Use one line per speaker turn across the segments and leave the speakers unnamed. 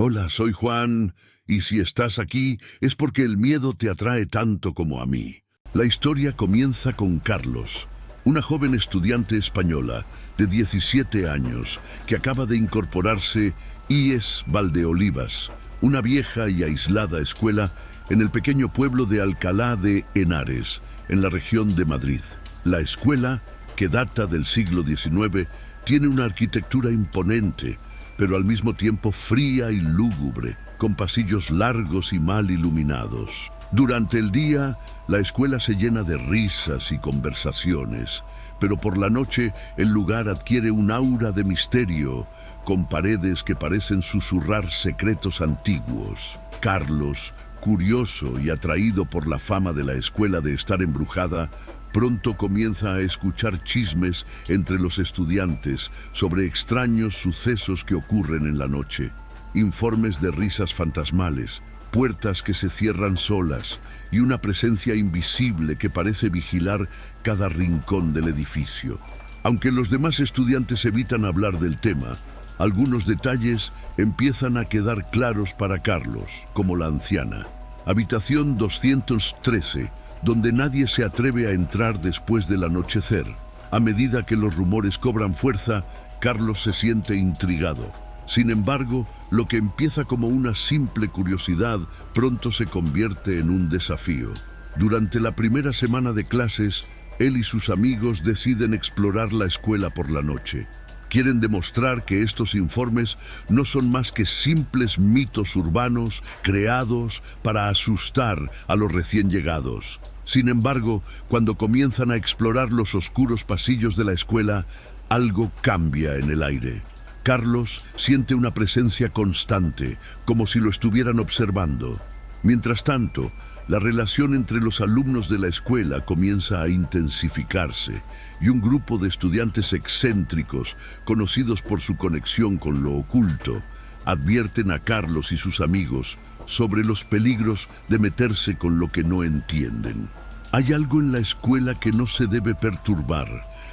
Hola, soy Juan, y si estás aquí es porque el miedo te atrae tanto como a mí. La historia comienza con Carlos, una joven estudiante española de 17 años que acaba de incorporarse IES Valdeolivas, una vieja y aislada escuela en el pequeño pueblo de Alcalá de Henares, en la región de Madrid. La escuela, que data del siglo XIX, tiene una arquitectura imponente, pero al mismo tiempo fría y lúgubre, con pasillos largos y mal iluminados. Durante el día, la escuela se llena de risas y conversaciones, pero por la noche el lugar adquiere un aura de misterio, con paredes que parecen susurrar secretos antiguos. Carlos, curioso y atraído por la fama de la escuela de estar embrujada, pronto comienza a escuchar chismes entre los estudiantes sobre extraños sucesos que ocurren en la noche. Informes de risas fantasmales, puertas que se cierran solas y una presencia invisible que parece vigilar cada rincón del edificio. Aunque los demás estudiantes evitan hablar del tema, algunos detalles empiezan a quedar claros para Carlos, como la anciana. Habitación 213, donde nadie se atreve a entrar después del anochecer. A medida que los rumores cobran fuerza, Carlos se siente intrigado. Sin embargo, lo que empieza como una simple curiosidad pronto se convierte en un desafío. Durante la primera semana de clases, él y sus amigos deciden explorar la escuela por la noche. Quieren demostrar que estos informes no son más que simples mitos urbanos creados para asustar a los recién llegados. Sin embargo, cuando comienzan a explorar los oscuros pasillos de la escuela, algo cambia en el aire. Carlos siente una presencia constante, como si lo estuvieran observando. Mientras tanto, la relación entre los alumnos de la escuela comienza a intensificarse y un grupo de estudiantes excéntricos, conocidos por su conexión con lo oculto, advierten a Carlos y sus amigos sobre los peligros de meterse con lo que no entienden. Hay algo en la escuela que no se debe perturbar,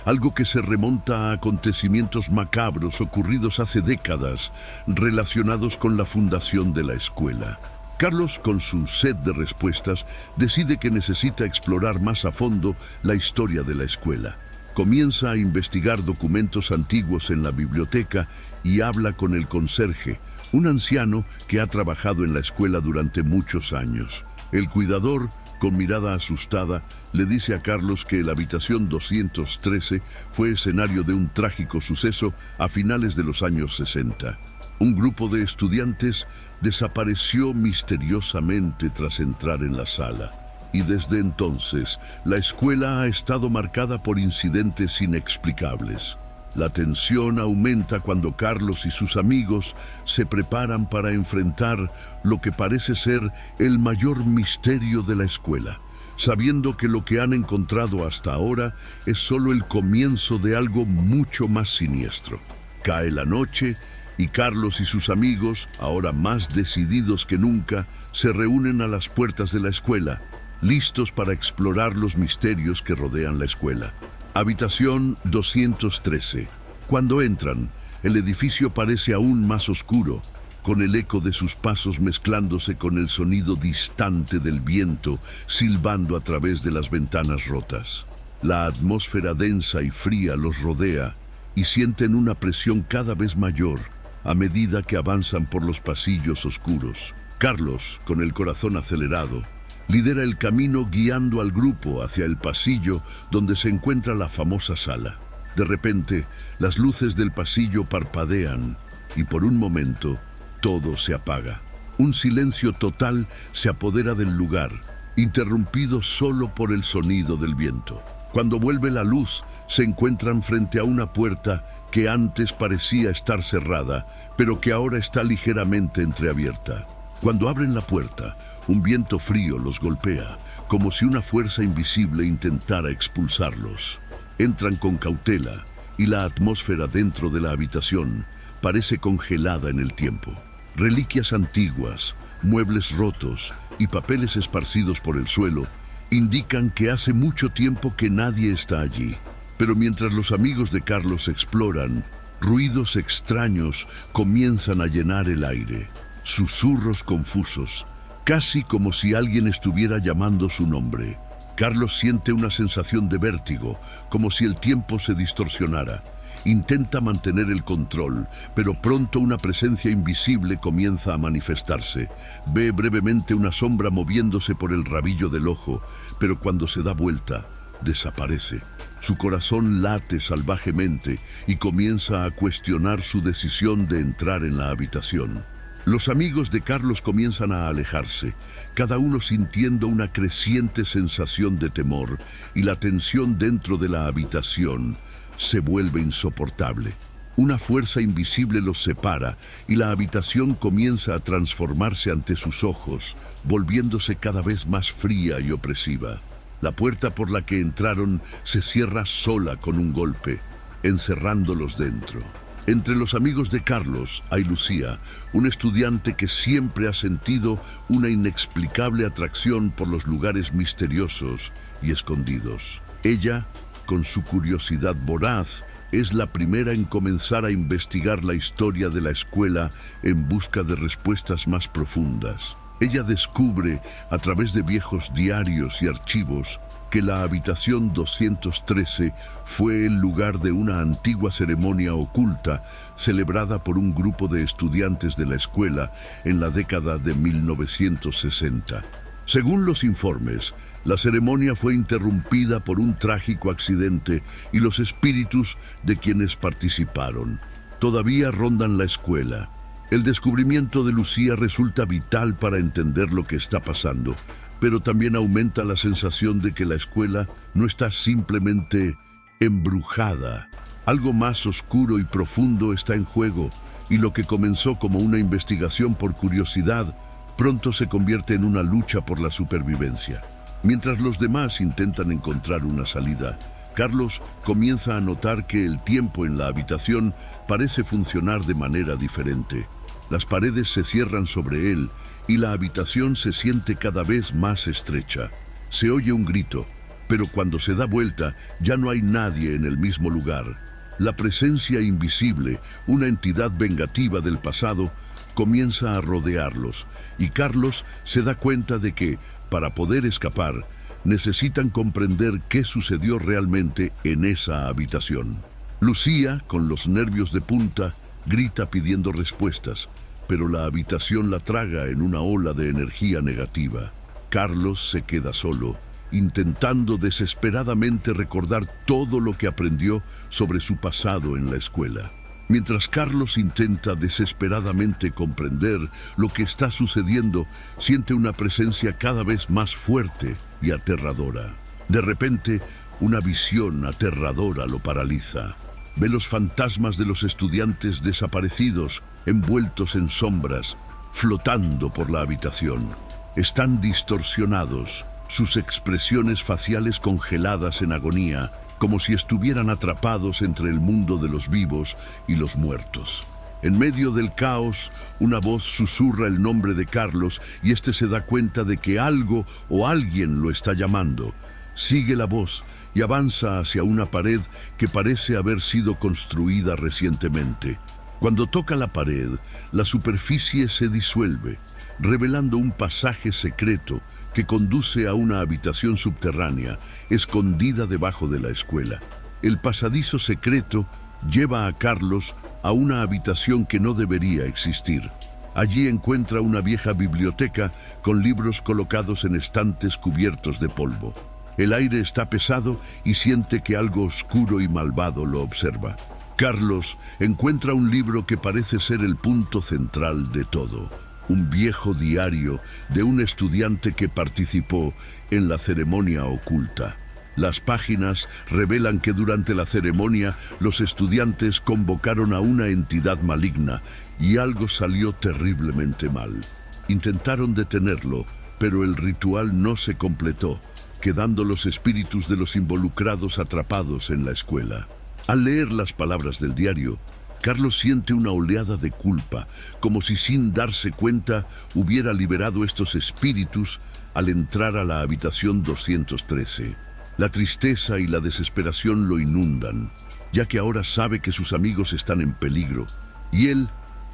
algo que se remonta a acontecimientos macabros ocurridos hace décadas, relacionados con la fundación de la escuela. Carlos, con su sed de respuestas, decide que necesita explorar más a fondo la historia de la escuela. Comienza a investigar documentos antiguos en la biblioteca y habla con el conserje, un anciano que ha trabajado en la escuela durante muchos años. El cuidador, con mirada asustada, le dice a Carlos que la habitación 213 fue escenario de un trágico suceso a finales de los años 60. Un grupo de estudiantes desapareció misteriosamente tras entrar en la sala, y desde entonces la escuela ha estado marcada por incidentes inexplicables. La tensión aumenta cuando Carlos y sus amigos se preparan para enfrentar lo que parece ser el mayor misterio de la escuela, sabiendo que lo que han encontrado hasta ahora es solo el comienzo de algo mucho más siniestro. Cae la noche y Carlos y sus amigos, ahora más decididos que nunca, se reúnen a las puertas de la escuela, listos para explorar los misterios que rodean la escuela. Habitación 213. Cuando entran, el edificio parece aún más oscuro, con el eco de sus pasos mezclándose con el sonido distante del viento silbando a través de las ventanas rotas. La atmósfera densa y fría los rodea y sienten una presión cada vez mayor a medida que avanzan por los pasillos oscuros. Carlos, con el corazón acelerado, lidera el camino guiando al grupo hacia el pasillo donde se encuentra la famosa sala. De repente, las luces del pasillo parpadean y por un momento todo se apaga. Un silencio total se apodera del lugar, interrumpido solo por el sonido del viento. Cuando vuelve la luz, se encuentran frente a una puerta que antes parecía estar cerrada, pero que ahora está ligeramente entreabierta. Cuando abren la puerta, un viento frío los golpea, como si una fuerza invisible intentara expulsarlos. Entran con cautela y la atmósfera dentro de la habitación parece congelada en el tiempo. Reliquias antiguas, muebles rotos y papeles esparcidos por el suelo indican que hace mucho tiempo que nadie está allí. Pero mientras los amigos de Carlos exploran, ruidos extraños comienzan a llenar el aire. susurros confusos, casi como si alguien estuviera llamando su nombre. Carlos siente una sensación de vértigo, como si el tiempo se distorsionara. Intenta mantener el control, pero pronto una presencia invisible comienza a manifestarse. Ve brevemente una sombra moviéndose por el rabillo del ojo, pero cuando se da vuelta, desaparece. Su corazón late salvajemente y comienza a cuestionar su decisión de entrar en la habitación. Los amigos de Carlos comienzan a alejarse, cada uno sintiendo una creciente sensación de temor, y la tensión dentro de la habitación se vuelve insoportable. Una fuerza invisible los separa y la habitación comienza a transformarse ante sus ojos, volviéndose cada vez más fría y opresiva. La puerta por la que entraron se cierra sola con un golpe, encerrándolos dentro. Entre los amigos de Carlos hay Lucía, un estudiante que siempre ha sentido una inexplicable atracción por los lugares misteriosos y escondidos. Ella, con su curiosidad voraz, es la primera en comenzar a investigar la historia de la escuela en busca de respuestas más profundas. Ella descubre, a través de viejos diarios y archivos, que la habitación 213 fue el lugar de una antigua ceremonia oculta celebrada por un grupo de estudiantes de la escuela en la década de 1960. Según los informes, la ceremonia fue interrumpida por un trágico accidente y los espíritus de quienes participaron todavía rondan la escuela. El descubrimiento de Lucía resulta vital para entender lo que está pasando, pero también aumenta la sensación de que la escuela no está simplemente embrujada. Algo más oscuro y profundo está en juego, y lo que comenzó como una investigación por curiosidad, pronto se convierte en una lucha por la supervivencia. Mientras los demás intentan encontrar una salida, Carlos comienza a notar que el tiempo en la habitación parece funcionar de manera diferente. Las paredes se cierran sobre él y la habitación se siente cada vez más estrecha. Se oye un grito, pero cuando se da vuelta ya no hay nadie en el mismo lugar. La presencia invisible, una entidad vengativa del pasado, comienza a rodearlos, y Carlos se da cuenta de que, para poder escapar, necesitan comprender qué sucedió realmente en esa habitación. Lucía, con los nervios de punta, grita pidiendo respuestas, pero la habitación la traga en una ola de energía negativa. Carlos se queda solo, intentando desesperadamente recordar todo lo que aprendió sobre su pasado en la escuela. Mientras Carlos intenta desesperadamente comprender lo que está sucediendo, siente una presencia cada vez más fuerte y aterradora. De repente, una visión aterradora lo paraliza. Ve los fantasmas de los estudiantes desaparecidos, envueltos en sombras, flotando por la habitación. Están distorsionados, sus expresiones faciales congeladas en agonía, como si estuvieran atrapados entre el mundo de los vivos y los muertos. En medio del caos, una voz susurra el nombre de Carlos y éste se da cuenta de que algo o alguien lo está llamando. Sigue la voz y avanza hacia una pared que parece haber sido construida recientemente. Cuando toca la pared, la superficie se disuelve, revelando un pasaje secreto que conduce a una habitación subterránea, escondida debajo de la escuela. El pasadizo secreto lleva a Carlos a una habitación que no debería existir. Allí encuentra una vieja biblioteca con libros colocados en estantes cubiertos de polvo. El aire está pesado y siente que algo oscuro y malvado lo observa. Carlos encuentra un libro que parece ser el punto central de todo. Un viejo diario de un estudiante que participó en la ceremonia oculta. Las páginas revelan que durante la ceremonia los estudiantes convocaron a una entidad maligna y algo salió terriblemente mal. Intentaron detenerlo, pero el ritual no se completó, quedando los espíritus de los involucrados atrapados en la escuela. Al leer las palabras del diario, Carlos siente una oleada de culpa, como si sin darse cuenta hubiera liberado estos espíritus al entrar a la habitación 213. La tristeza y la desesperación lo inundan, ya que ahora sabe que sus amigos están en peligro, y él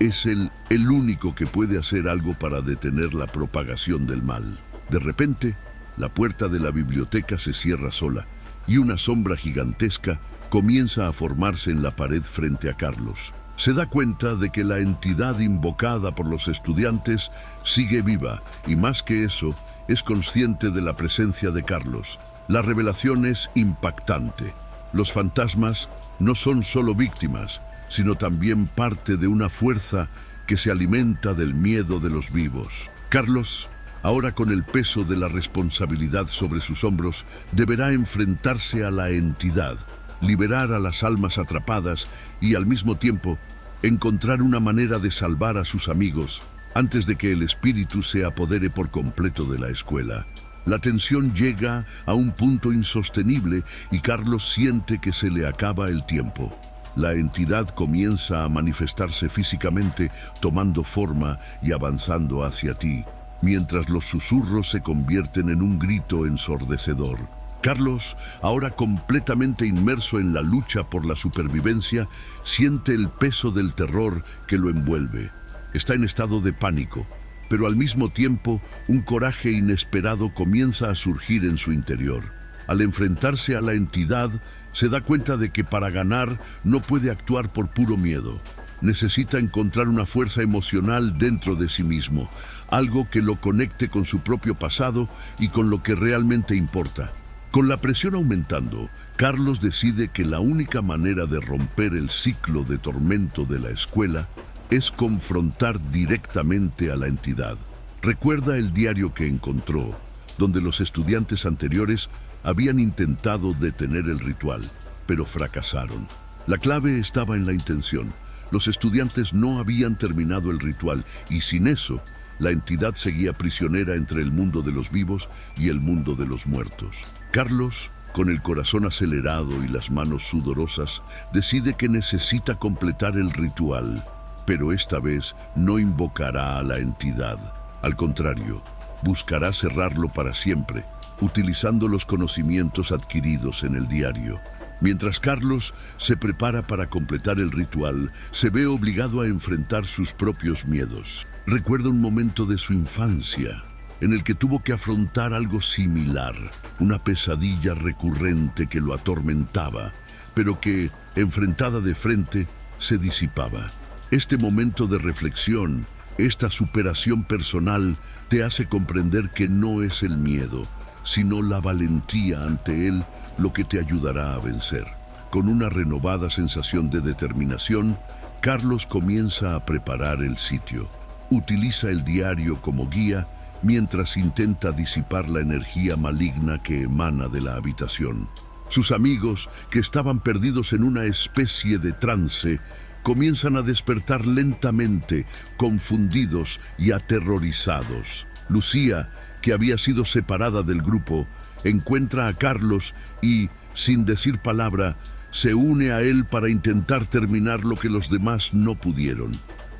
es el único que puede hacer algo para detener la propagación del mal. De repente, la puerta de la biblioteca se cierra sola y una sombra gigantesca comienza a formarse en la pared frente a Carlos. Se da cuenta de que la entidad invocada por los estudiantes sigue viva y, más que eso, es consciente de la presencia de Carlos. La revelación es impactante. Los fantasmas no son solo víctimas, sino también parte de una fuerza que se alimenta del miedo de los vivos. Carlos, ahora con el peso de la responsabilidad sobre sus hombros, deberá enfrentarse a la entidad, liberar a las almas atrapadas y, al mismo tiempo, encontrar una manera de salvar a sus amigos antes de que el espíritu se apodere por completo de la escuela. La tensión llega a un punto insostenible y Carlos siente que se le acaba el tiempo. La entidad comienza a manifestarse físicamente, tomando forma y avanzando hacia ti, mientras los susurros se convierten en un grito ensordecedor. Carlos, ahora completamente inmerso en la lucha por la supervivencia, siente el peso del terror que lo envuelve. Está en estado de pánico, pero al mismo tiempo un coraje inesperado comienza a surgir en su interior. Al enfrentarse a la entidad, se da cuenta de que para ganar no puede actuar por puro miedo. Necesita encontrar una fuerza emocional dentro de sí mismo, algo que lo conecte con su propio pasado y con lo que realmente importa. Con la presión aumentando, Carlos decide que la única manera de romper el ciclo de tormento de la escuela es confrontar directamente a la entidad. Recuerda el diario que encontró, donde los estudiantes anteriores habían intentado detener el ritual, pero fracasaron. La clave estaba en la intención. Los estudiantes no habían terminado el ritual y sin eso, la entidad seguía prisionera entre el mundo de los vivos y el mundo de los muertos. Carlos, con el corazón acelerado y las manos sudorosas, decide que necesita completar el ritual, pero esta vez no invocará a la entidad. Al contrario, buscará cerrarlo para siempre, utilizando los conocimientos adquiridos en el diario. Mientras Carlos se prepara para completar el ritual, se ve obligado a enfrentar sus propios miedos. Recuerda un momento de su infancia en el que tuvo que afrontar algo similar, una pesadilla recurrente que lo atormentaba, pero que, enfrentada de frente, se disipaba. Este momento de reflexión, esta superación personal, te hace comprender que no es el miedo, sino la valentía ante él lo que te ayudará a vencer. Con una renovada sensación de determinación, Carlos comienza a preparar el sitio. Utiliza el diario como guía mientras intenta disipar la energía maligna que emana de la habitación. Sus amigos, que estaban perdidos en una especie de trance, comienzan a despertar lentamente, confundidos y aterrorizados. Lucía, que había sido separada del grupo, encuentra a Carlos y, sin decir palabra, se une a él para intentar terminar lo que los demás no pudieron.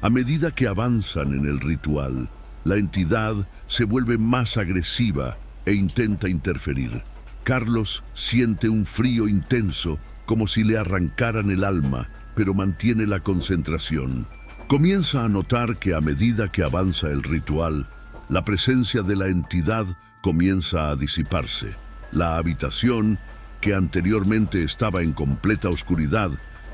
A medida que avanzan en el ritual, la entidad se vuelve más agresiva e intenta interferir. Carlos siente un frío intenso, como si le arrancaran el alma, pero mantiene la concentración. Comienza a notar que a medida que avanza el ritual, la presencia de la entidad comienza a disiparse. La habitación, que anteriormente estaba en completa oscuridad,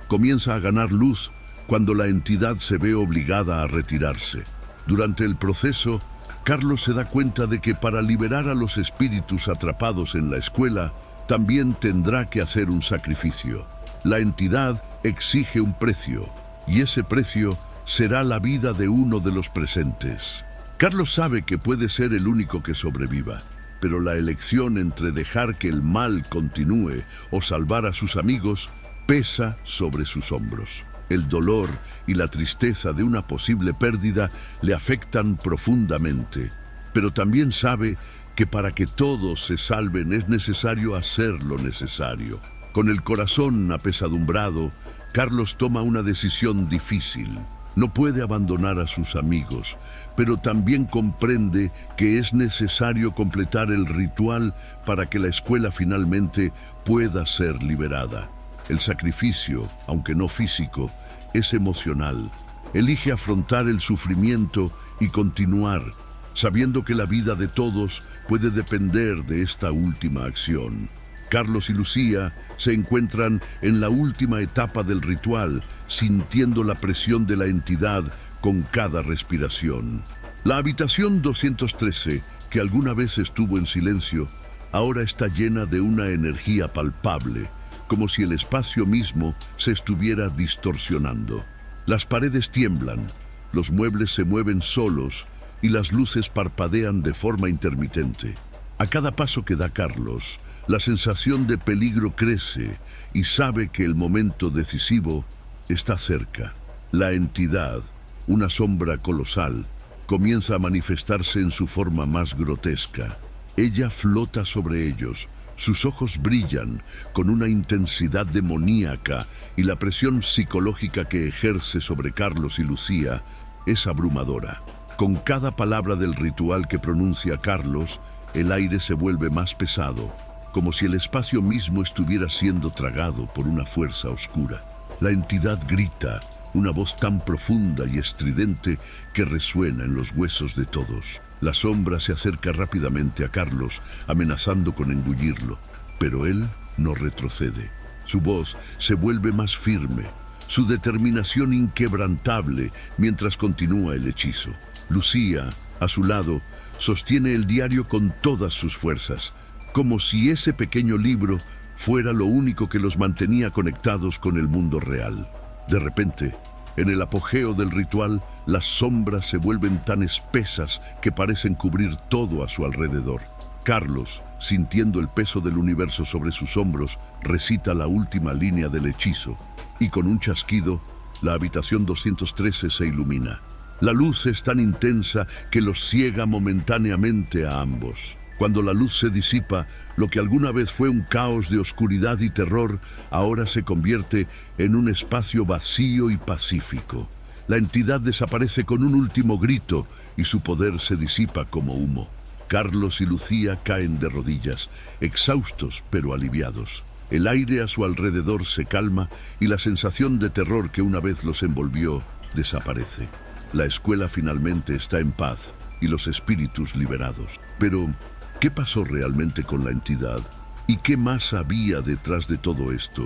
comienza a ganar luz cuando la entidad se ve obligada a retirarse. Durante el proceso, Carlos se da cuenta de que para liberar a los espíritus atrapados en la escuela, también tendrá que hacer un sacrificio. La entidad exige un precio, y ese precio será la vida de uno de los presentes. Carlos sabe que puede ser el único que sobreviva, pero la elección entre dejar que el mal continúe o salvar a sus amigos pesa sobre sus hombros. El dolor y la tristeza de una posible pérdida le afectan profundamente, pero también sabe que para que todos se salven es necesario hacer lo necesario. Con el corazón apesadumbrado, Carlos toma una decisión difícil. No puede abandonar a sus amigos, pero también comprende que es necesario completar el ritual para que la escuela finalmente pueda ser liberada. El sacrificio, aunque no físico, es emocional. elige afrontar el sufrimiento y continuar, sabiendo que la vida de todos puede depender de esta última acción. Carlos y Lucía se encuentran en la última etapa del ritual, sintiendo la presión de la entidad con cada respiración. La habitación 213, que alguna vez estuvo en silencio, ahora está llena de una energía palpable, como si el espacio mismo se estuviera distorsionando. Las paredes tiemblan, los muebles se mueven solos y las luces parpadean de forma intermitente. A cada paso que da Carlos, la sensación de peligro crece y sabe que el momento decisivo está cerca. La entidad, una sombra colosal, comienza a manifestarse en su forma más grotesca. Ella flota sobre ellos, sus ojos brillan con una intensidad demoníaca y la presión psicológica que ejerce sobre Carlos y Lucía es abrumadora. Con cada palabra del ritual que pronuncia Carlos, el aire se vuelve más pesado, como si el espacio mismo estuviera siendo tragado por una fuerza oscura. La entidad grita, una voz tan profunda y estridente que resuena en los huesos de todos. La sombra se acerca rápidamente a Carlos, amenazando con engullirlo, pero él no retrocede. Su voz se vuelve más firme, su determinación inquebrantable mientras continúa el hechizo. Lucía, a su lado, sostiene el diario con todas sus fuerzas, como si ese pequeño libro fuera lo único que los mantenía conectados con el mundo real. De repente, en el apogeo del ritual, las sombras se vuelven tan espesas que parecen cubrir todo a su alrededor. Carlos, sintiendo el peso del universo sobre sus hombros, recita la última línea del hechizo, y con un chasquido, la habitación 213 se ilumina. La luz es tan intensa que los ciega momentáneamente a ambos. Cuando la luz se disipa, lo que alguna vez fue un caos de oscuridad y terror, ahora se convierte en un espacio vacío y pacífico. La entidad desaparece con un último grito y su poder se disipa como humo. Carlos y Lucía caen de rodillas, exhaustos pero aliviados. El aire a su alrededor se calma y la sensación de terror que una vez los envolvió desaparece. La escuela finalmente está en paz y los espíritus liberados. Pero, ¿qué pasó realmente con la entidad? ¿Y qué más había detrás de todo esto?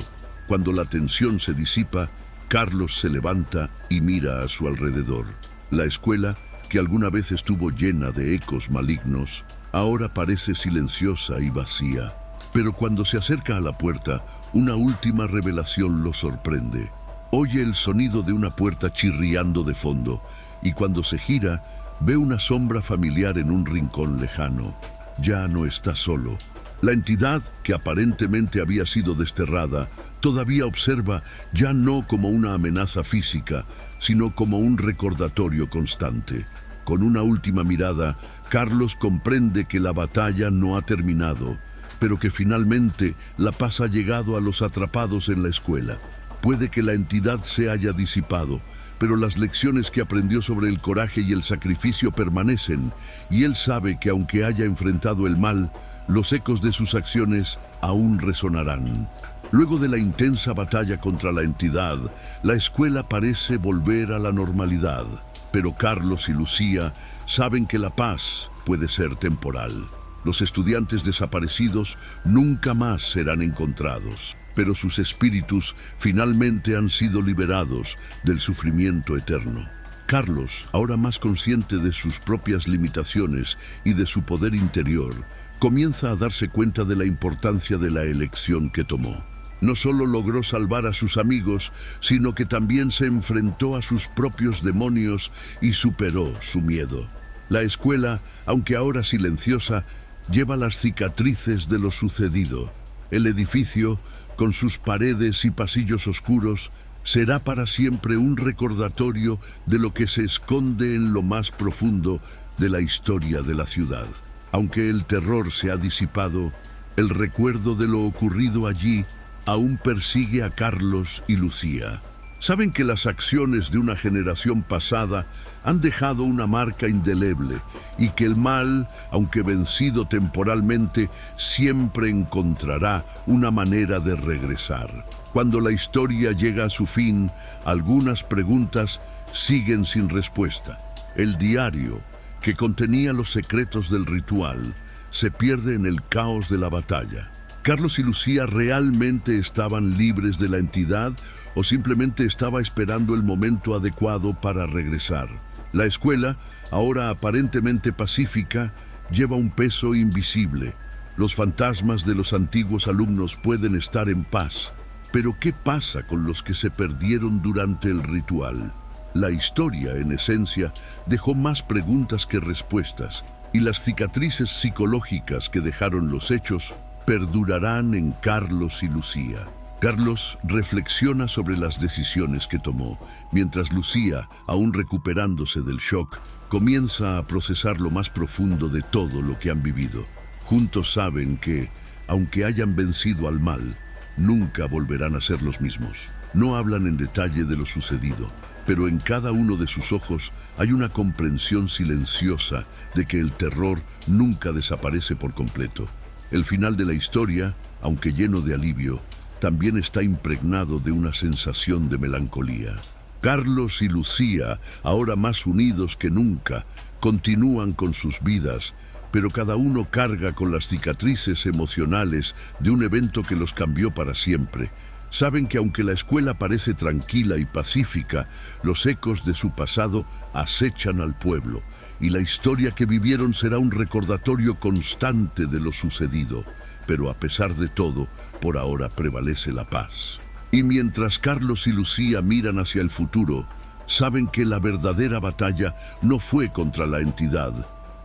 Cuando la tensión se disipa, Carlos se levanta y mira a su alrededor. La escuela, que alguna vez estuvo llena de ecos malignos, ahora parece silenciosa y vacía. Pero cuando se acerca a la puerta, una última revelación lo sorprende. Oye el sonido de una puerta chirriando de fondo, y cuando se gira, ve una sombra familiar en un rincón lejano. Ya no está solo. La entidad, que aparentemente había sido desterrada, todavía observa ya no como una amenaza física, sino como un recordatorio constante. Con una última mirada, Carlos comprende que la batalla no ha terminado, pero que finalmente la paz ha llegado a los atrapados en la escuela. Puede que la entidad se haya disipado, pero las lecciones que aprendió sobre el coraje y el sacrificio permanecen, y él sabe que aunque haya enfrentado el mal, los ecos de sus acciones aún resonarán. Luego de la intensa batalla contra la entidad, la escuela parece volver a la normalidad, pero Carlos y Lucía saben que la paz puede ser temporal. Los estudiantes desaparecidos nunca más serán encontrados, pero sus espíritus finalmente han sido liberados del sufrimiento eterno. Carlos, ahora más consciente de sus propias limitaciones y de su poder interior, comienza a darse cuenta de la importancia de la elección que tomó. No solo logró salvar a sus amigos, sino que también se enfrentó a sus propios demonios y superó su miedo. La escuela, aunque ahora silenciosa, lleva las cicatrices de lo sucedido. El edificio, con sus paredes y pasillos oscuros, será para siempre un recordatorio de lo que se esconde en lo más profundo de la historia de la ciudad. Aunque el terror se ha disipado, el recuerdo de lo ocurrido allí aún persigue a Carlos y Lucía. Saben que las acciones de una generación pasada han dejado una marca indeleble y que el mal, aunque vencido temporalmente, siempre encontrará una manera de regresar. Cuando la historia llega a su fin, algunas preguntas siguen sin respuesta. El diario, que contenía los secretos del ritual, se pierde en el caos de la batalla. ¿Carlos y Lucía realmente estaban libres de la entidad o simplemente estaba esperando el momento adecuado para regresar? La escuela, ahora aparentemente pacífica, lleva un peso invisible. Los fantasmas de los antiguos alumnos pueden estar en paz, pero ¿qué pasa con los que se perdieron durante el ritual? La historia, en esencia, dejó más preguntas que respuestas, y las cicatrices psicológicas que dejaron los hechos perdurarán en Carlos y Lucía. Carlos reflexiona sobre las decisiones que tomó, mientras Lucía, aún recuperándose del shock, comienza a procesar lo más profundo de todo lo que han vivido. Juntos saben que, aunque hayan vencido al mal, nunca volverán a ser los mismos. No hablan en detalle de lo sucedido, pero en cada uno de sus ojos hay una comprensión silenciosa de que el terror nunca desaparece por completo. El final de la historia, aunque lleno de alivio, también está impregnado de una sensación de melancolía. Carlos y Lucía, ahora más unidos que nunca, continúan con sus vidas, pero cada uno carga con las cicatrices emocionales de un evento que los cambió para siempre. Saben que aunque la escuela parece tranquila y pacífica, los ecos de su pasado acechan al pueblo, y la historia que vivieron será un recordatorio constante de lo sucedido. Pero a pesar de todo, por ahora prevalece la paz. Y mientras Carlos y Lucía miran hacia el futuro, saben que la verdadera batalla no fue contra la entidad,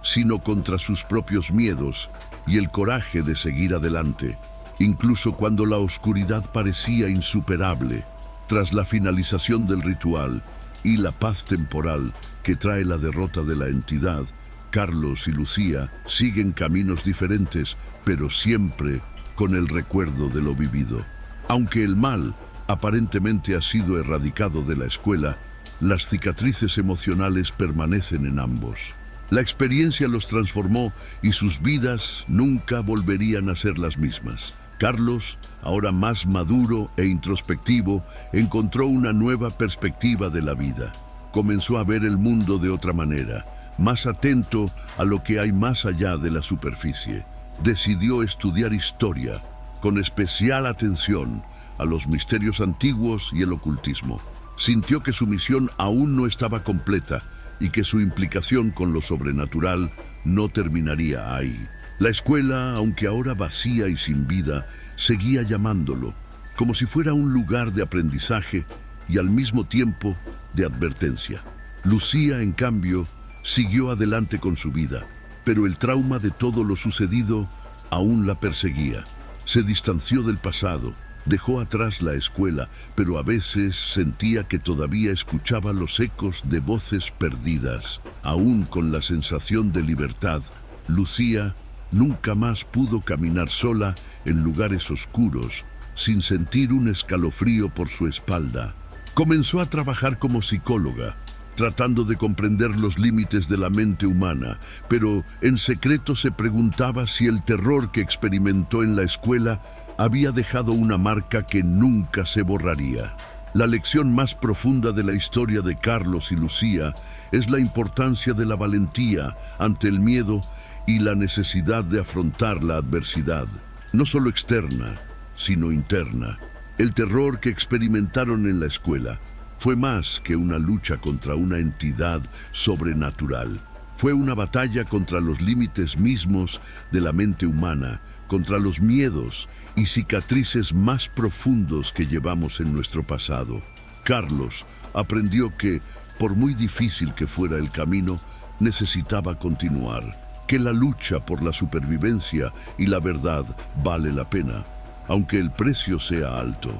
sino contra sus propios miedos y el coraje de seguir adelante, incluso cuando la oscuridad parecía insuperable. Tras la finalización del ritual y la paz temporal que trae la derrota de la entidad, Carlos y Lucía siguen caminos diferentes, pero siempre con el recuerdo de lo vivido. Aunque el mal aparentemente ha sido erradicado de la escuela, las cicatrices emocionales permanecen en ambos. La experiencia los transformó y sus vidas nunca volverían a ser las mismas. Carlos, ahora más maduro e introspectivo, encontró una nueva perspectiva de la vida. Comenzó a ver el mundo de otra manera, más atento a lo que hay más allá de la superficie. Decidió estudiar historia, con especial atención a los misterios antiguos y el ocultismo. Sintió que su misión aún no estaba completa y que su implicación con lo sobrenatural no terminaría ahí. La escuela, aunque ahora vacía y sin vida, seguía llamándolo, como si fuera un lugar de aprendizaje y al mismo tiempo de advertencia. Lucía, en cambio, siguió adelante con su vida, pero el trauma de todo lo sucedido aún la perseguía. Se distanció del pasado, dejó atrás la escuela, pero a veces sentía que todavía escuchaba los ecos de voces perdidas. Aún con la sensación de libertad, Lucía nunca más pudo caminar sola en lugares oscuros, sin sentir un escalofrío por su espalda. Comenzó a trabajar como psicóloga, tratando de comprender los límites de la mente humana, pero en secreto se preguntaba si el terror que experimentó en la escuela había dejado una marca que nunca se borraría. La lección más profunda de la historia de Carlos y Lucía es la importancia de la valentía ante el miedo y la necesidad de afrontar la adversidad, no solo externa, sino interna. El terror que experimentaron en la escuela fue más que una lucha contra una entidad sobrenatural. Fue una batalla contra los límites mismos de la mente humana, contra los miedos y cicatrices más profundos que llevamos en nuestro pasado. Carlos aprendió que, por muy difícil que fuera el camino, necesitaba continuar, que la lucha por la supervivencia y la verdad vale la pena, aunque el precio sea alto.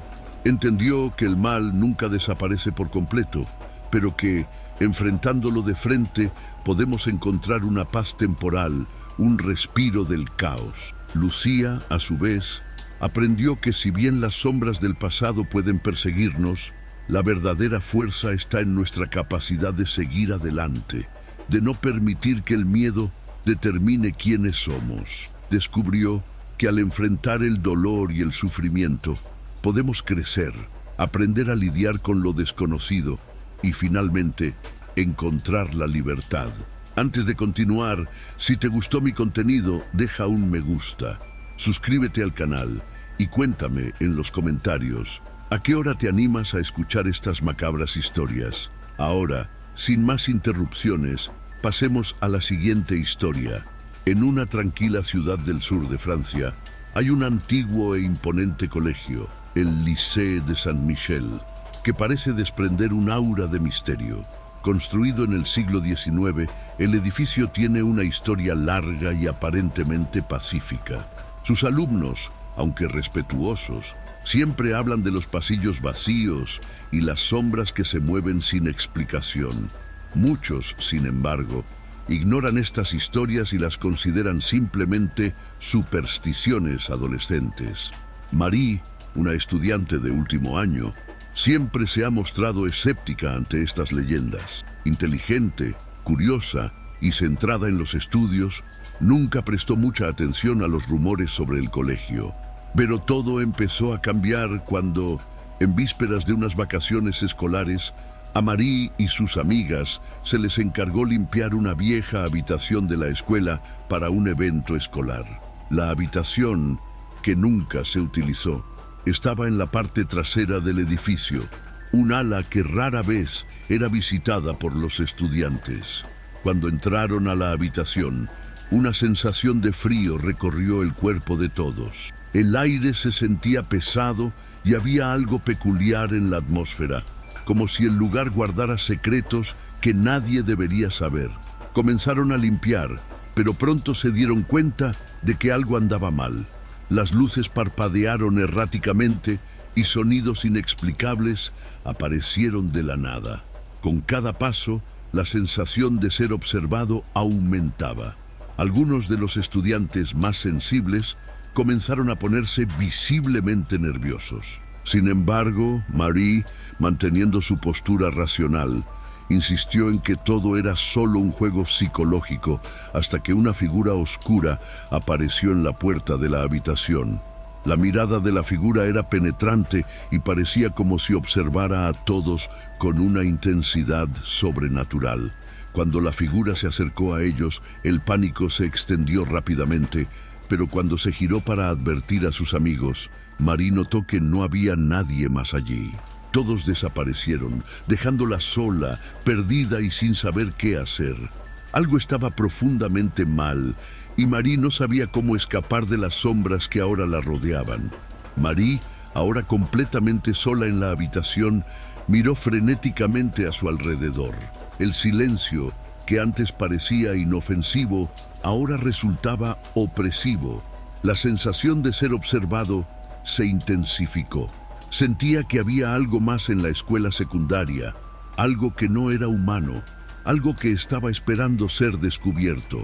Entendió que el mal nunca desaparece por completo, pero que, enfrentándolo de frente, podemos encontrar una paz temporal, un respiro del caos. Lucía, a su vez, aprendió que si bien las sombras del pasado pueden perseguirnos, la verdadera fuerza está en nuestra capacidad de seguir adelante, de no permitir que el miedo determine quiénes somos. Descubrió que al enfrentar el dolor y el sufrimiento, podemos crecer, aprender a lidiar con lo desconocido y finalmente encontrar la libertad. Antes de continuar, si te gustó mi contenido, deja un me gusta, suscríbete al canal y cuéntame en los comentarios a qué hora te animas a escuchar estas macabras historias. Ahora, sin más interrupciones, pasemos a la siguiente historia. En una tranquila ciudad del sur de Francia, hay un antiguo e imponente colegio, el Lycée de Saint-Michel, que parece desprender un aura de misterio. Construido en el siglo XIX, el edificio tiene una historia larga y aparentemente pacífica. Sus alumnos, aunque respetuosos, siempre hablan de los pasillos vacíos y las sombras que se mueven sin explicación. Muchos, sin embargo, ignoran estas historias y las consideran simplemente supersticiones adolescentes. Marie, una estudiante de último año, siempre se ha mostrado escéptica ante estas leyendas. Inteligente, curiosa y centrada en los estudios, nunca prestó mucha atención a los rumores sobre el colegio. Pero todo empezó a cambiar cuando, en vísperas de unas vacaciones escolares, a Marie y sus amigas se les encargó limpiar una vieja habitación de la escuela para un evento escolar. La habitación, que nunca se utilizó, estaba en la parte trasera del edificio, un ala que rara vez era visitada por los estudiantes. Cuando entraron a la habitación, una sensación de frío recorrió el cuerpo de todos. El aire se sentía pesado y había algo peculiar en la atmósfera, como si el lugar guardara secretos que nadie debería saber. Comenzaron a limpiar, pero pronto se dieron cuenta de que algo andaba mal. Las luces parpadearon erráticamente y sonidos inexplicables aparecieron de la nada. Con cada paso, la sensación de ser observado aumentaba. Algunos de los estudiantes más sensibles comenzaron a ponerse visiblemente nerviosos. Sin embargo, Marie, manteniendo su postura racional, insistió en que todo era solo un juego psicológico hasta que una figura oscura apareció en la puerta de la habitación. La mirada de la figura era penetrante y parecía como si observara a todos con una intensidad sobrenatural. Cuando la figura se acercó a ellos, el pánico se extendió rápidamente, pero cuando se giró para advertir a sus amigos, Marie notó que no había nadie más allí. Todos desaparecieron, dejándola sola, perdida y sin saber qué hacer. Algo estaba profundamente mal, y Marie no sabía cómo escapar de las sombras que ahora la rodeaban. Marie, ahora completamente sola en la habitación, miró frenéticamente a su alrededor. El silencio, que antes parecía inofensivo, ahora resultaba opresivo. La sensación de ser observado se intensificó. Sentía que había algo más en la escuela secundaria, algo que no era humano, algo que estaba esperando ser descubierto.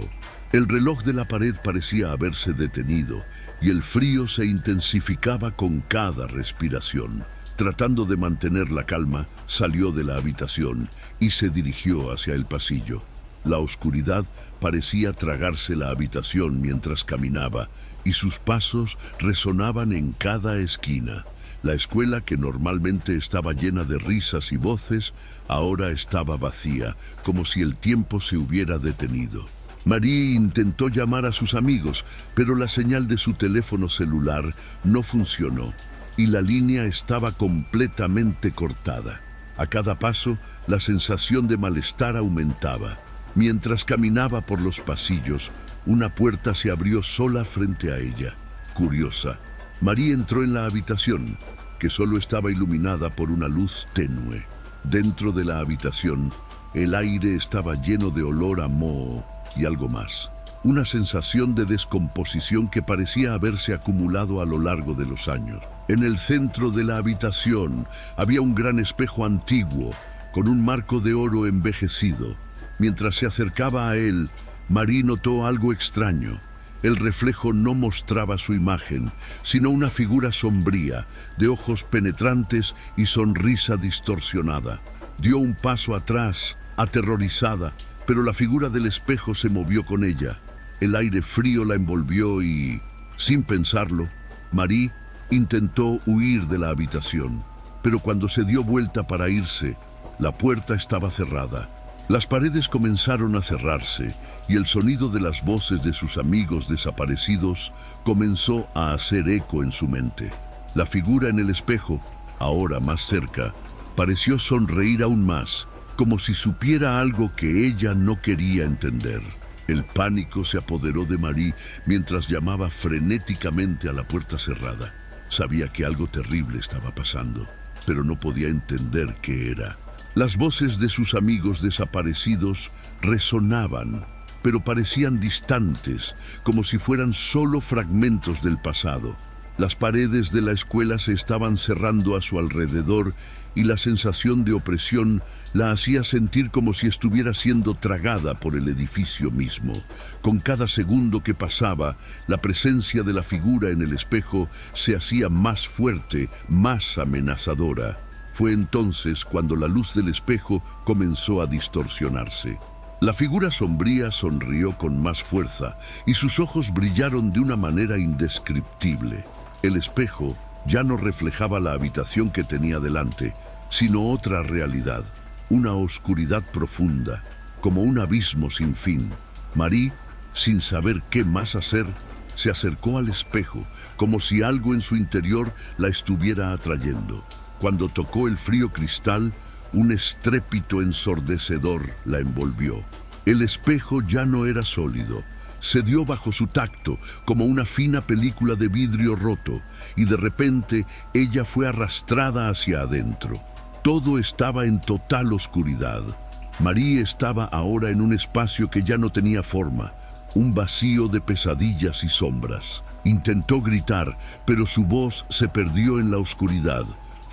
El reloj de la pared parecía haberse detenido y el frío se intensificaba con cada respiración. Tratando de mantener la calma, salió de la habitación y se dirigió hacia el pasillo. La oscuridad parecía tragarse la habitación mientras caminaba y sus pasos resonaban en cada esquina. La escuela, que normalmente estaba llena de risas y voces, ahora estaba vacía, como si el tiempo se hubiera detenido. Marie intentó llamar a sus amigos, pero la señal de su teléfono celular no funcionó y la línea estaba completamente cortada. A cada paso, la sensación de malestar aumentaba. Mientras caminaba por los pasillos, una puerta se abrió sola frente a ella. Curiosa, Marie entró en la habitación, que solo estaba iluminada por una luz tenue. Dentro de la habitación, el aire estaba lleno de olor a moho y algo más. Una sensación de descomposición que parecía haberse acumulado a lo largo de los años. En el centro de la habitación había un gran espejo antiguo, con un marco de oro envejecido. Mientras se acercaba a él, Marie notó algo extraño. El reflejo no mostraba su imagen, sino una figura sombría, de ojos penetrantes y sonrisa distorsionada. Dio un paso atrás, aterrorizada, pero la figura del espejo se movió con ella. El aire frío la envolvió y, sin pensarlo, Marie intentó huir de la habitación. Pero cuando se dio vuelta para irse, La puerta estaba cerrada. Las paredes comenzaron a cerrarse y el sonido de las voces de sus amigos desaparecidos comenzó a hacer eco en su mente. La figura en el espejo, ahora más cerca, pareció sonreír aún más, como si supiera algo que ella no quería entender. El pánico se apoderó de Marie mientras llamaba frenéticamente a la puerta cerrada. Sabía que algo terrible estaba pasando, pero no podía entender qué era. Las voces de sus amigos desaparecidos resonaban, pero parecían distantes, como si fueran solo fragmentos del pasado. Las paredes de la escuela se estaban cerrando a su alrededor y la sensación de opresión la hacía sentir como si estuviera siendo tragada por el edificio mismo. Con cada segundo que pasaba, la presencia de la figura en el espejo se hacía más fuerte, más amenazadora. Fue entonces cuando la luz del espejo comenzó a distorsionarse. La figura sombría sonrió con más fuerza y sus ojos brillaron de una manera indescriptible. El espejo ya no reflejaba la habitación que tenía delante, sino otra realidad, una oscuridad profunda, como un abismo sin fin. Marie, sin saber qué más hacer, se acercó al espejo, como si algo en su interior la estuviera atrayendo. Cuando tocó el frío cristal, un estrépito ensordecedor la envolvió. El espejo ya no era sólido. Cedió bajo su tacto, como una fina película de vidrio roto, y de repente ella fue arrastrada hacia adentro. Todo estaba en total oscuridad. Marie estaba ahora en un espacio que ya no tenía forma, un vacío de pesadillas y sombras. Intentó gritar, pero su voz se perdió en la oscuridad.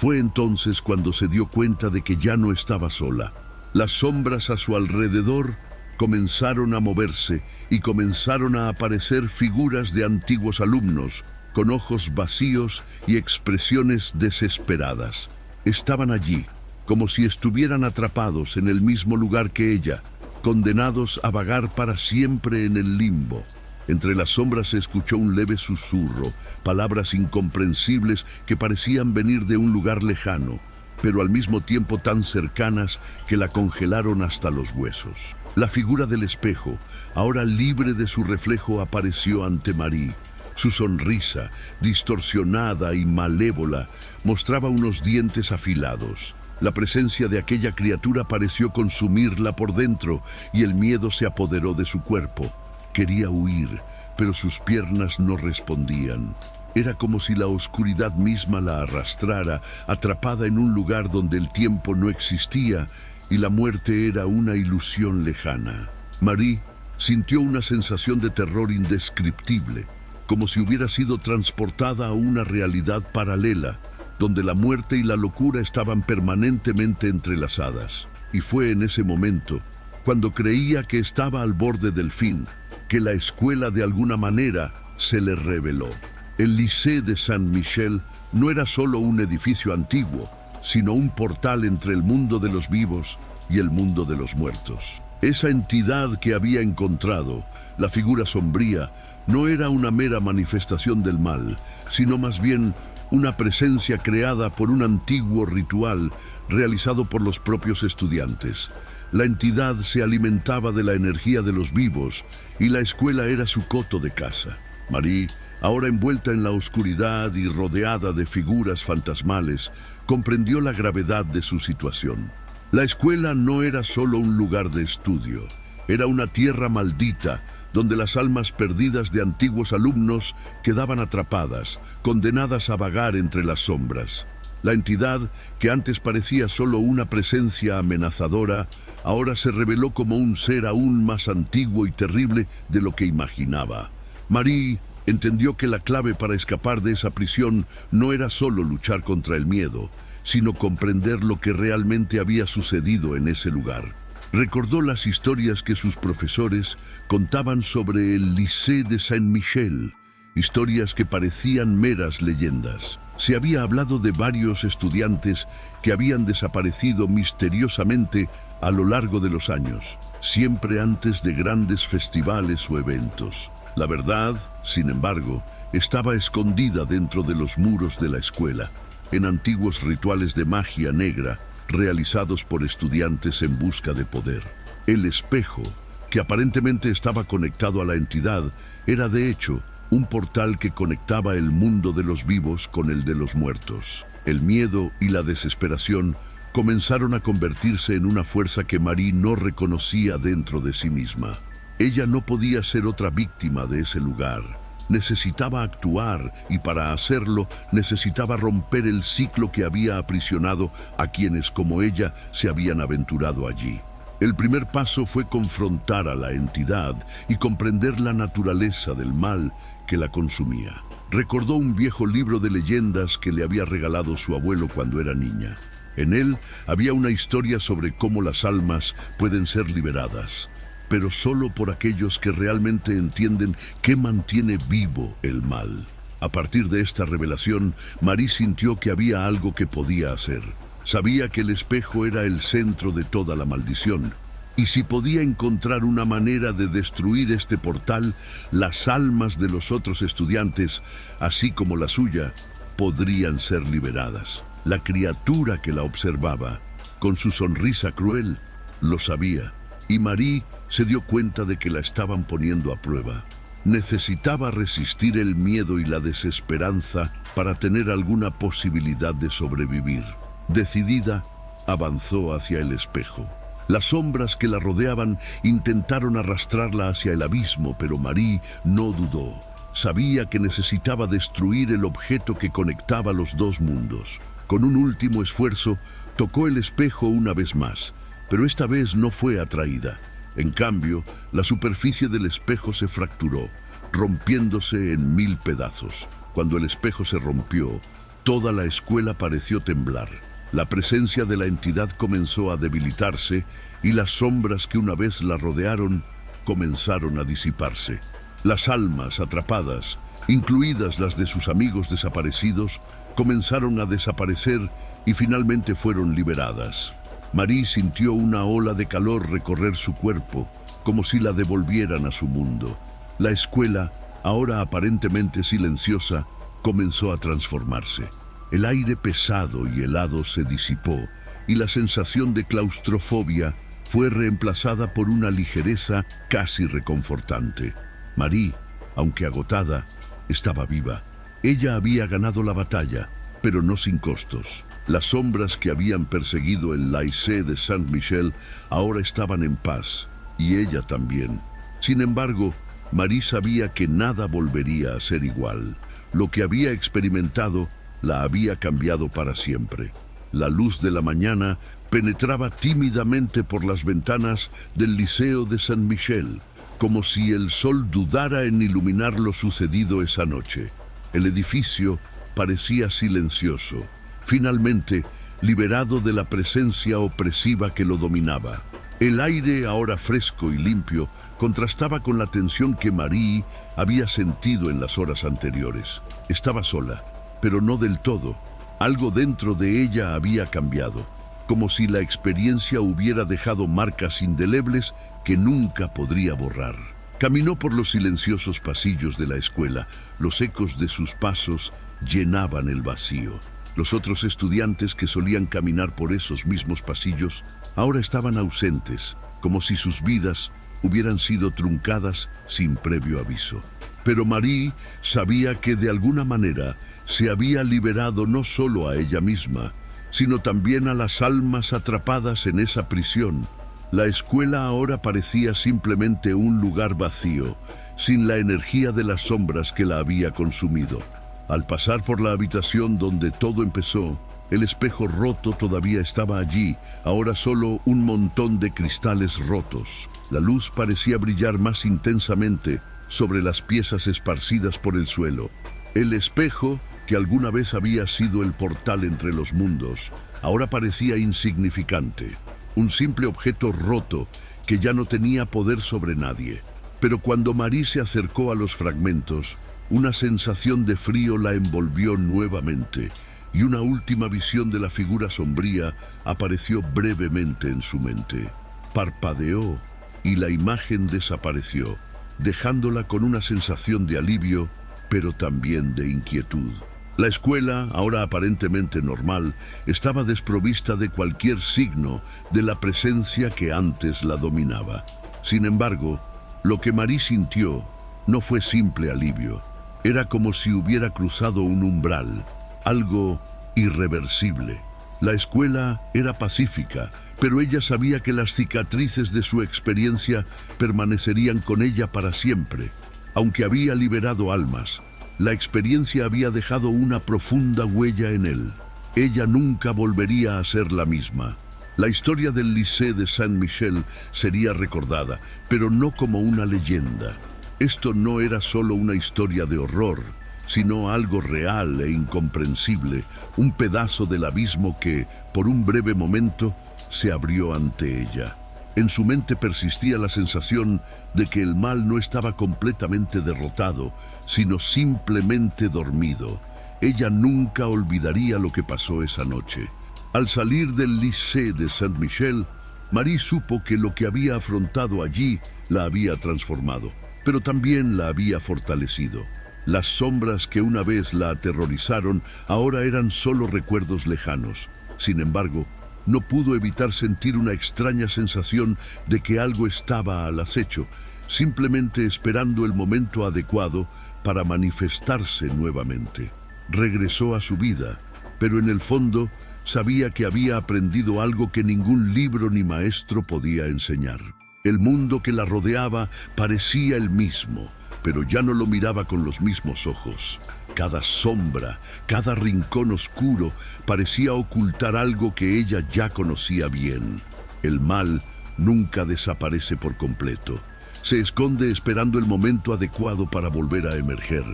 Fue entonces cuando se dio cuenta de que ya no estaba sola. Las sombras a su alrededor comenzaron a moverse y comenzaron a aparecer figuras de antiguos alumnos, con ojos vacíos y expresiones desesperadas. Estaban allí, como si estuvieran atrapados en el mismo lugar que ella, condenados a vagar para siempre en el limbo. Entre las sombras se escuchó un leve susurro, palabras incomprensibles que parecían venir de un lugar lejano, pero al mismo tiempo tan cercanas que la congelaron hasta los huesos. La figura del espejo, ahora libre de su reflejo, apareció ante Marie. Su sonrisa, distorsionada y malévola, mostraba unos dientes afilados. La presencia de aquella criatura pareció consumirla por dentro y el miedo se apoderó de su cuerpo. Quería huir, pero sus piernas no respondían. Era como si la oscuridad misma la arrastrara, atrapada en un lugar donde el tiempo no existía y la muerte era una ilusión lejana. Marie sintió una sensación de terror indescriptible, como si hubiera sido transportada a una realidad paralela, donde la muerte y la locura estaban permanentemente entrelazadas. Y fue en ese momento, cuando creía que estaba al borde del fin, que la escuela de alguna manera se le reveló. El Lycée de Saint-Michel no era solo un edificio antiguo, sino un portal entre el mundo de los vivos y el mundo de los muertos. Esa entidad que había encontrado, la figura sombría, no era una mera manifestación del mal, sino más bien una presencia creada por un antiguo ritual realizado por los propios estudiantes. La entidad se alimentaba de la energía de los vivos y la escuela era su coto de caza. Marie, ahora envuelta en la oscuridad y rodeada de figuras fantasmales, comprendió la gravedad de su situación. La escuela no era solo un lugar de estudio, era una tierra maldita donde las almas perdidas de antiguos alumnos quedaban atrapadas, condenadas a vagar entre las sombras. La entidad, que antes parecía solo una presencia amenazadora, ahora se reveló como un ser aún más antiguo y terrible de lo que imaginaba. Marie entendió que la clave para escapar de esa prisión no era solo luchar contra el miedo, sino comprender lo que realmente había sucedido en ese lugar. Recordó las historias que sus profesores contaban sobre el Lycée de Saint-Michel, historias que parecían meras leyendas. Se había hablado de varios estudiantes que habían desaparecido misteriosamente a lo largo de los años, siempre antes de grandes festivales o eventos. La verdad, sin embargo, estaba escondida dentro de los muros de la escuela, en antiguos rituales de magia negra realizados por estudiantes en busca de poder. El espejo, que aparentemente estaba conectado a la entidad, era de hecho un portal que conectaba el mundo de los vivos con el de los muertos. El miedo y la desesperación comenzaron a convertirse en una fuerza que Marie no reconocía dentro de sí misma. Ella no podía ser otra víctima de ese lugar. Necesitaba actuar y para hacerlo necesitaba romper el ciclo que había aprisionado a quienes como ella se habían aventurado allí. El primer paso fue confrontar a la entidad y comprender la naturaleza del mal que la consumía. Recordó un viejo libro de leyendas que le había regalado su abuelo cuando era niña. En él había una historia sobre cómo las almas pueden ser liberadas, pero solo por aquellos que realmente entienden qué mantiene vivo el mal. A partir de esta revelación, Marie sintió que había algo que podía hacer. Sabía que el espejo era el centro de toda la maldición, y si podía encontrar una manera de destruir este portal, las almas de los otros estudiantes, así como la suya, podrían ser liberadas. La criatura que la observaba, con su sonrisa cruel, lo sabía, y Marie se dio cuenta de que la estaban poniendo a prueba. Necesitaba resistir el miedo y la desesperanza para tener alguna posibilidad de sobrevivir. Decidida, avanzó hacia el espejo. Las sombras que la rodeaban intentaron arrastrarla hacia el abismo, pero Marie no dudó. Sabía que necesitaba destruir el objeto que conectaba los dos mundos. Con un último esfuerzo, tocó el espejo una vez más, pero esta vez no fue atraída. En cambio, la superficie del espejo se fracturó, rompiéndose en 1000 pedazos. Cuando el espejo se rompió, toda la escuela pareció temblar. La presencia de la entidad comenzó a debilitarse y las sombras que una vez la rodearon comenzaron a disiparse. Las almas atrapadas, incluidas las de sus amigos desaparecidos, comenzaron a desaparecer y finalmente fueron liberadas. Marie sintió una ola de calor recorrer su cuerpo, como si la devolvieran a su mundo. La escuela, ahora aparentemente silenciosa, comenzó a transformarse. El aire pesado y helado se disipó, y la sensación de claustrofobia fue reemplazada por una ligereza casi reconfortante. Marie, aunque agotada, estaba viva. Ella había ganado la batalla, pero no sin costos. Las sombras que habían perseguido el Lycée de Saint-Michel ahora estaban en paz, y ella también. Sin embargo, Marie sabía que nada volvería a ser igual. Lo que había experimentado la había cambiado para siempre. La luz de la mañana penetraba tímidamente por las ventanas del Liceo de Saint-Michel, como si el sol dudara en iluminar lo sucedido esa noche. El edificio parecía silencioso, finalmente liberado de la presencia opresiva que lo dominaba. El aire, ahora fresco y limpio, contrastaba con la tensión que Marie había sentido en las horas anteriores. Estaba sola, pero no del todo. Algo dentro de ella había cambiado, como si la experiencia hubiera dejado marcas indelebles que nunca podría borrar. Caminó por los silenciosos pasillos de la escuela. Los ecos de sus pasos llenaban el vacío. Los otros estudiantes que solían caminar por esos mismos pasillos ahora estaban ausentes, como si sus vidas hubieran sido truncadas sin previo aviso. Pero Marie sabía que de alguna manera se había liberado no solo a ella misma, sino también a las almas atrapadas en esa prisión. La escuela ahora parecía simplemente un lugar vacío, sin la energía de las sombras que la había consumido. Al pasar por la habitación donde todo empezó, el espejo roto todavía estaba allí, ahora solo un montón de cristales rotos. La luz parecía brillar más intensamente sobre las piezas esparcidas por el suelo. El espejo, que alguna vez había sido el portal entre los mundos, ahora parecía insignificante, un simple objeto roto que ya no tenía poder sobre nadie. Pero cuando Marie se acercó a los fragmentos, una sensación de frío la envolvió nuevamente, y una última visión de la figura sombría apareció brevemente en su mente. Parpadeó y la imagen desapareció, dejándola con una sensación de alivio, pero también de inquietud. La escuela, ahora aparentemente normal, estaba desprovista de cualquier signo de la presencia que antes la dominaba. Sin embargo, lo que Marie sintió no fue simple alivio. Era como si hubiera cruzado un umbral, algo irreversible. La escuela era pacífica, pero ella sabía que las cicatrices de su experiencia permanecerían con ella para siempre. Aunque había liberado almas, la experiencia había dejado una profunda huella en él. Ella nunca volvería a ser la misma. La historia del Lycée de Saint-Michel sería recordada, pero no como una leyenda. Esto no era solo una historia de horror, sino algo real e incomprensible, un pedazo del abismo que, por un breve momento, se abrió ante ella. En su mente persistía la sensación de que el mal no estaba completamente derrotado, sino simplemente dormido. Ella nunca olvidaría lo que pasó esa noche. Al salir del Lycée de Saint-Michel, Marie supo que lo que había afrontado allí la había transformado, pero también la había fortalecido. Las sombras que una vez la aterrorizaron ahora eran solo recuerdos lejanos. Sin embargo, no pudo evitar sentir una extraña sensación de que algo estaba al acecho, simplemente esperando el momento adecuado para manifestarse nuevamente. Regresó a su vida, pero en el fondo sabía que había aprendido algo que ningún libro ni maestro podía enseñar. El mundo que la rodeaba parecía el mismo, pero ya no lo miraba con los mismos ojos. Cada sombra, cada rincón oscuro parecía ocultar algo que ella ya conocía bien. El mal nunca desaparece por completo. Se esconde esperando el momento adecuado para volver a emerger.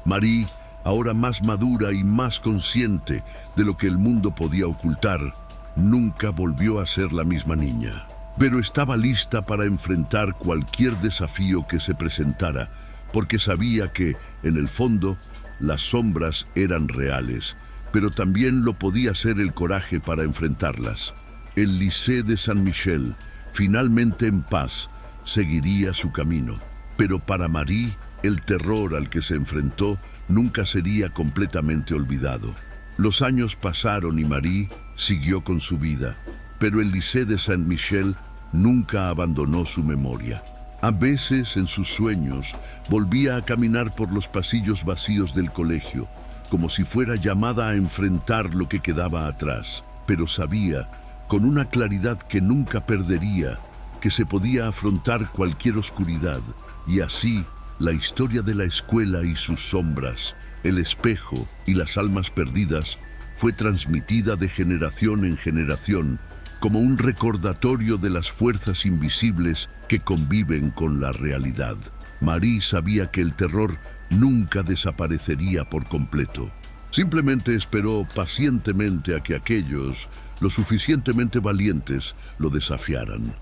Marie, ahora más madura y más consciente de lo que el mundo podía ocultar, nunca volvió a ser la misma niña. Pero estaba lista para enfrentar cualquier desafío que se presentara, porque sabía que, en el fondo, las sombras eran reales, pero también lo podía ser el coraje para enfrentarlas. El Lycée de Saint-Michel, finalmente en paz, seguiría su camino. Pero para Marie, el terror al que se enfrentó nunca sería completamente olvidado. Los años pasaron y Marie siguió con su vida, pero el Lycée de Saint-Michel nunca abandonó su memoria. A veces, en sus sueños, volvía a caminar por los pasillos vacíos del colegio, como si fuera llamada a enfrentar lo que quedaba atrás. Pero sabía, con una claridad que nunca perdería, que se podía afrontar cualquier oscuridad, y así, la historia de la escuela y sus sombras, el espejo y las almas perdidas, fue transmitida de generación en generación, como un recordatorio de las fuerzas invisibles que conviven con la realidad. Marie sabía que el terror nunca desaparecería por completo. Simplemente esperó pacientemente a que aquellos, lo suficientemente valientes, lo desafiaran.